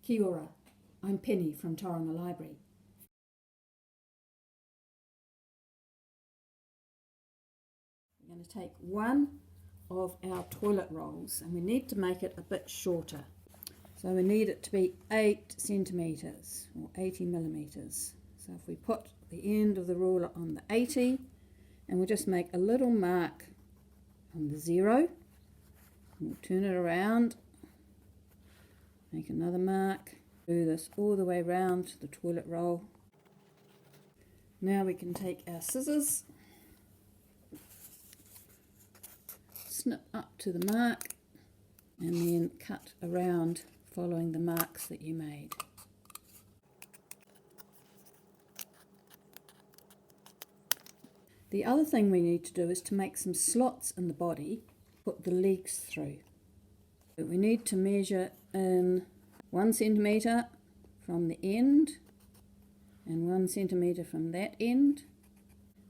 Kia ora, I'm Penny from Tauranga Library. We're going to take one of our toilet rolls and we need to make it a bit shorter. So we need it to be 8 centimetres or 80 millimetres. So if we put the end of the ruler on the 80 and we'll just make a little mark on the 0, and we'll turn it around, make another mark, do this all the way around the toilet roll. Now we can take our scissors, snip up to the mark and then cut around following the marks that you made. The other thing we need to do is to make some slots in the body, put the legs through. We need to measure in 1 centimetre from the end and 1 centimetre from that end,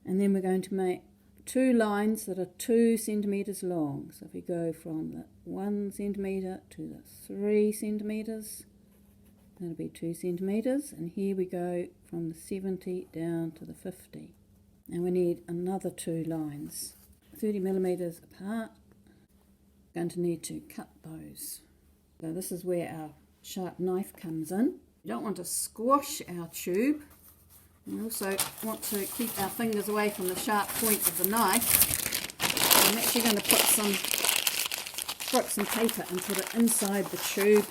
and then we're going to make 2 lines that are 2 centimetres long. So if we go from the 1 centimetre to the 3 centimetres, that'll be 2 centimetres, and here we go from the 70 down to the 50. And we need another 2 lines, 30 millimetres apart. We're going to need to cut those. So this is where our sharp knife comes in. We don't want to squash our tube. We also want to keep our fingers away from the sharp point of the knife. So I'm actually going to put some paper and put it inside the tube.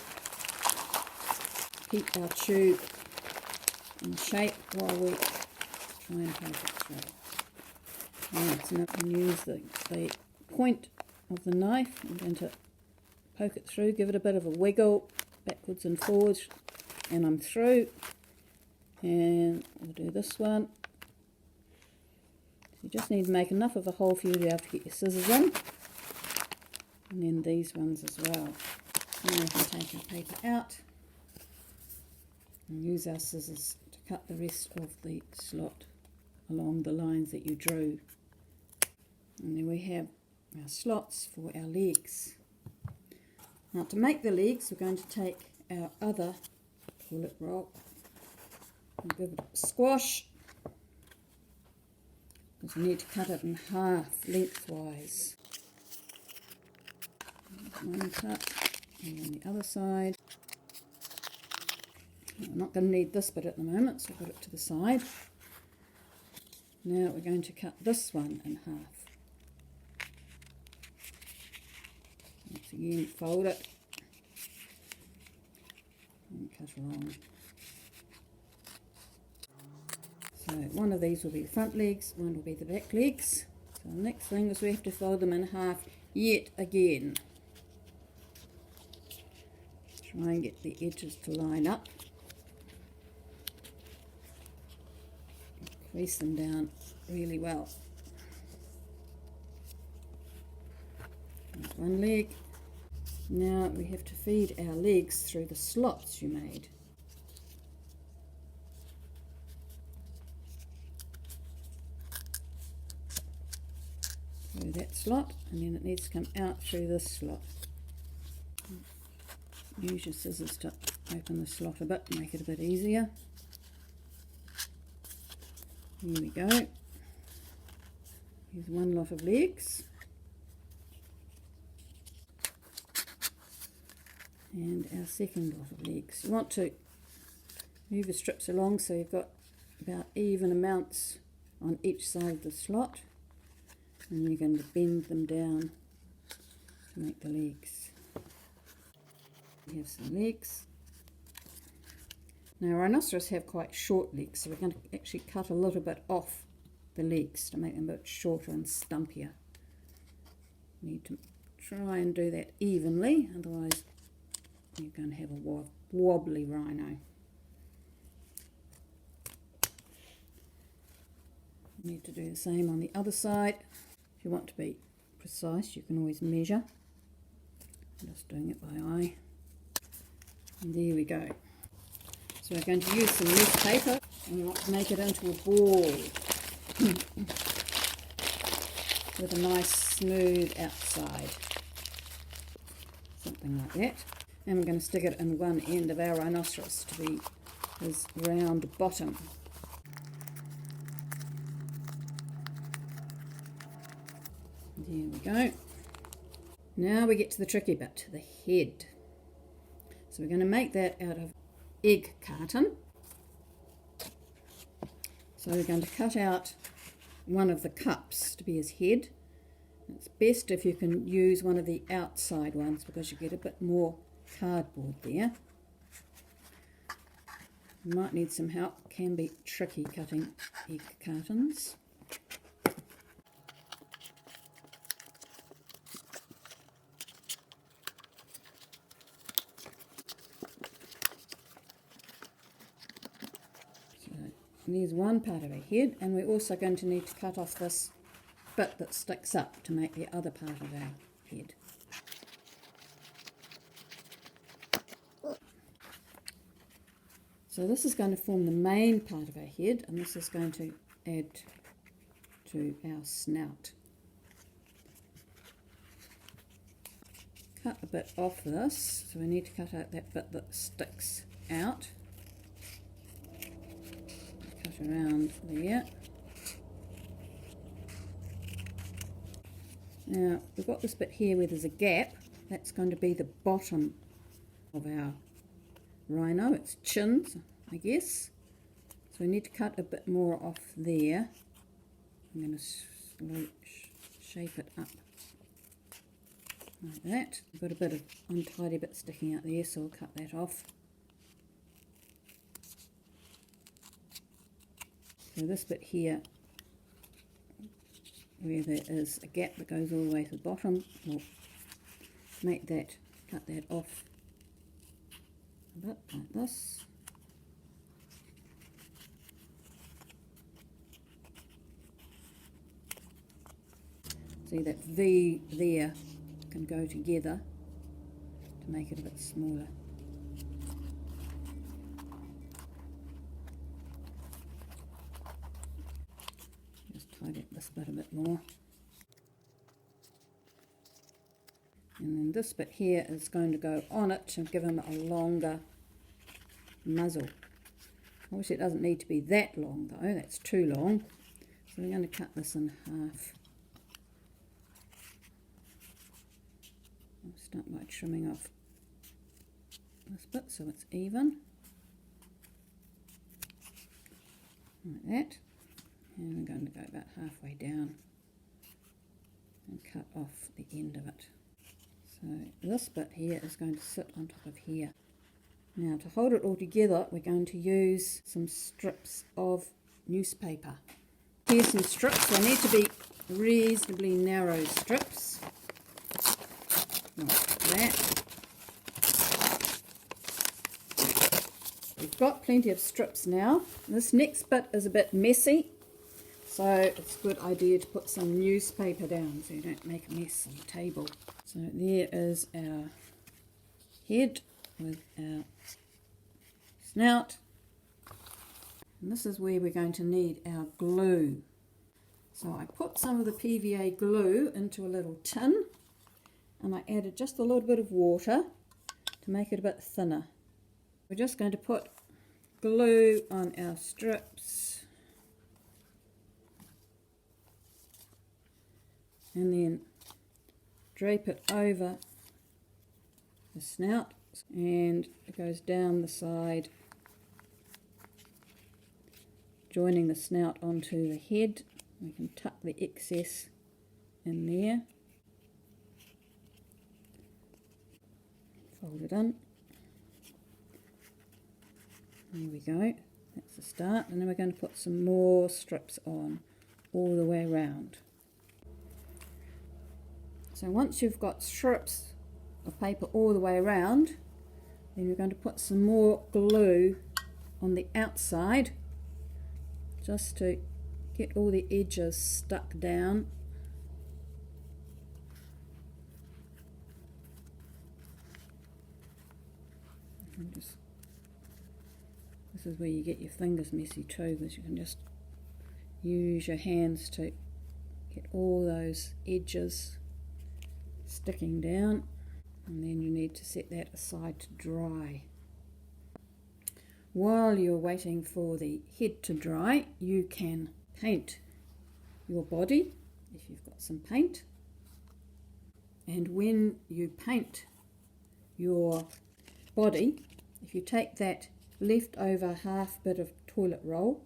Keep our tube in shape while we try and poke it through. Right, so now we can use the point of the knife. I'm going to poke it through, give it a bit of a wiggle, backwards and forwards, and I'm through. And we'll do this one. You just need to make enough of a hole for you to be able to get your scissors in. And then these ones as well. Now we can take our paper out and use our scissors to cut the rest of the slot along the lines that you drew. And then we have our slots for our legs. Now to make the legs, we're going to take our other toilet roll and give it a squash, because we need to cut it in half lengthwise. One cut, and on the other side. We're not going to need this bit at the moment, so I'll put it to the side. Now we're going to cut this one in half. Once again, fold it and cut along. So one of these will be the front legs, one will be the back legs. So the next thing is we have to fold them in half yet again. Try and get the edges to line up. Crease them down really well. There's one leg. Now we have to feed our legs through the slots you made. Through that slot, and then it needs to come out through this slot. Use your scissors to open the slot a bit, make it a bit easier. Here we go. Here's one lot of legs. And our second lot of legs. You want to move the strips along so you've got about even amounts on each side of the slot. And you're going to bend them down to make the legs. We have some legs. Now rhinoceros have quite short legs, so we're going to actually cut a little bit off the legs to make them a bit shorter and stumpier. You need to try and do that evenly, otherwise you're going to have a wobbly rhino. You need to do the same on the other side. If you want to be precise, you can always measure. I'm just doing it by eye. And there we go. So we're going to use some newspaper, and you want to make it into a ball with a nice smooth outside. Something like that. And we're going to stick it in one end of our rhinoceros to be his round bottom. There we go. Now we get to the tricky bit, the head. So we're going to make that out of egg carton. So we're going to cut out one of the cups to be his head. It's best if you can use one of the outside ones because you get a bit more cardboard there. You might need some help. It can be tricky cutting egg cartons. So there's one part of our head, and we're also going to need to cut off this bit that sticks up to make the other part of our head. So this is going to form the main part of our head, and this is going to add to our snout. Cut a bit off this, so we need to cut out that bit that sticks out. Cut around there. Now we've got this bit here where there's a gap. That's going to be the bottom of our rhino, its chins, I guess. So we need to cut a bit more off there. I'm going to shape it up like that. I've got a bit of untidy bit sticking out there, so we'll cut that off. So this bit here, where there is a gap that goes all the way to the bottom, we'll make that, cut that off a bit like this. See that V there can go together to make it a bit smaller. Just tidy up this bit a bit more. And then this bit here is going to go on it to give him a longer muzzle. Obviously it doesn't need to be that long though, that's too long. So we're going to cut this in half. I'll start by trimming off this bit so it's even. Like that. And we're going to go about halfway down and cut off the end of it. So this bit here is going to sit on top of here. Now to hold it all together we're going to use some strips of newspaper. Here's some strips. They need to be reasonably narrow strips. Like that. We've got plenty of strips now. This next bit is a bit messy, so it's a good idea to put some newspaper down so you don't make a mess on the table. So there is our head with our snout. And this is where we're going to need our glue. So I put some of the PVA glue into a little tin, and I added just a little bit of water to make it a bit thinner. We're just going to put glue on our strips and then drape it over the snout, and it goes down the side, joining the snout onto the head. We can tuck the excess in there, fold it in. There we go, that's the start, and then we're going to put some more strips on all the way around. So once you've got strips of paper all the way around, then you're going to put some more glue on the outside just to get all the edges stuck down. And just, this is where you get your fingers messy too, because you can just use your hands to get all those edges sticking down. And then you need to set that aside to dry. While you're waiting for the head to dry, you can paint your body if you've got some paint. And when you paint your body, if you take that leftover half bit of toilet roll,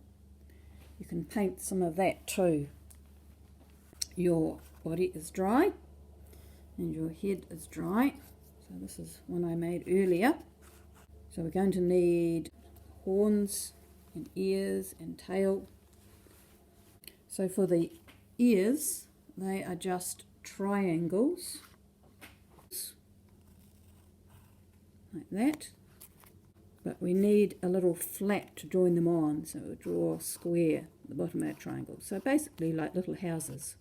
you can paint some of that too. Your body is dry and your head is dry. So this is one I made earlier. So we're going to need horns and ears and tail. So for the ears, they are just triangles like that, but we need a little flat to join them on, so we'll draw a square at the bottom of our triangle. So basically like little houses.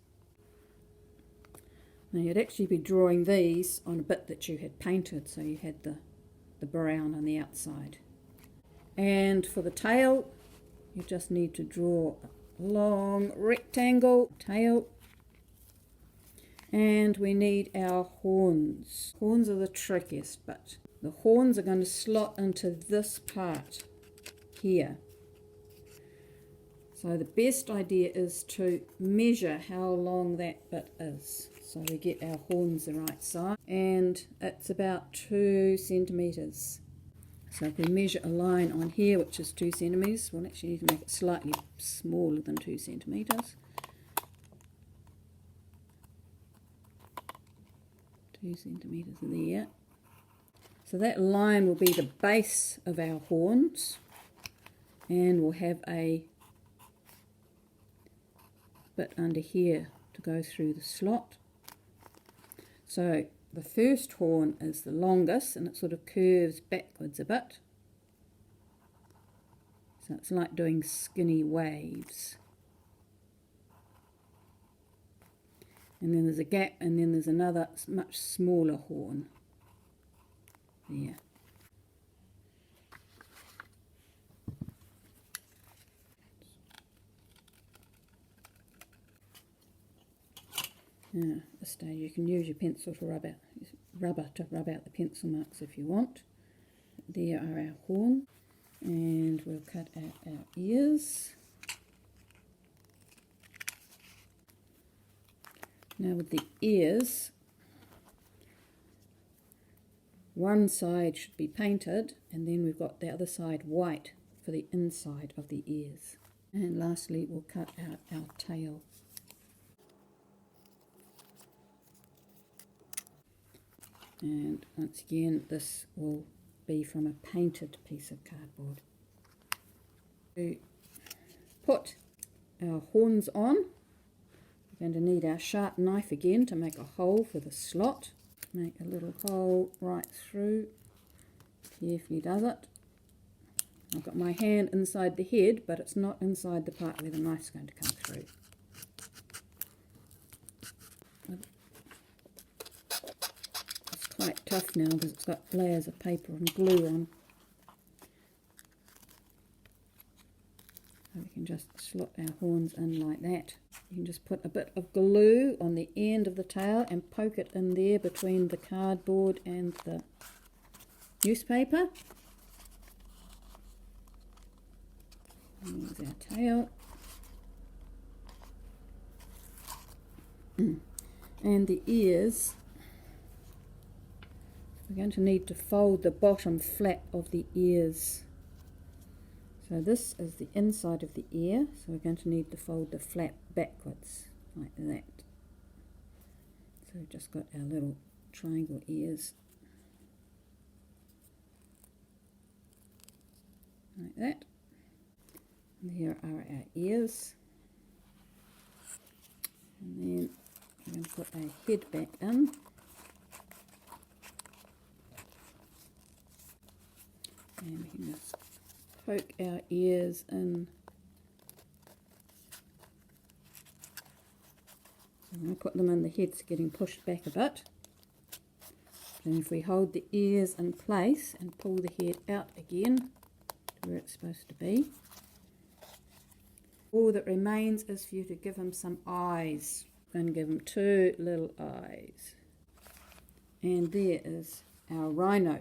Now you'd actually be drawing these on a bit that you had painted, so you had the brown on the outside. And for the tail, you just need to draw a long rectangle tail. And we need our horns. Horns are the trickiest, but the horns are going to slot into this part here. So the best idea is to measure how long that bit is, so we get our horns the right size, and it's about 2 centimetres. So if we measure a line on here which is 2 centimetres, we'll actually need to make it slightly smaller than 2 centimetres. 2 centimetres there. So that line will be the base of our horns, and we'll have a bit under here to go through the slot. So the first horn is the longest, and it sort of curves backwards a bit. So it's like doing skinny waves. And then there's a gap, and then there's another much smaller horn there. Now, at this stage you can use your pencil to rubber to rub out the pencil marks if you want. There are our horn, and we'll cut out our ears. Now with the ears, one side should be painted, and then we've got the other side white for the inside of the ears. And lastly, we'll cut out our tail. And once again, this will be from a painted piece of cardboard. To put our horns on, we're going to need our sharp knife again to make a hole for the slot. Make a little hole right through. Carefully does it. I've got my hand inside the head, but it's not inside the part where the knife's going to come through. It's quite tough now because it's got layers of paper and glue on. So we can just slot our horns in like that. You can just put a bit of glue on the end of the tail and poke it in there between the cardboard and the newspaper. There's our tail. And the ears, we're going to need to fold the bottom flap of the ears. So this is the inside of the ear, so we're going to need to fold the flap backwards, like that. So we've just got our little triangle ears, like that. And here are our ears. And then we're going to put our head back in. And we can just poke our ears in. So I'm going to put them in, the head's getting pushed back a bit. And if we hold the ears in place and pull the head out again to where it's supposed to be, all that remains is for you to give him some eyes. I'm going to give him 2 little eyes. And there is our rhino.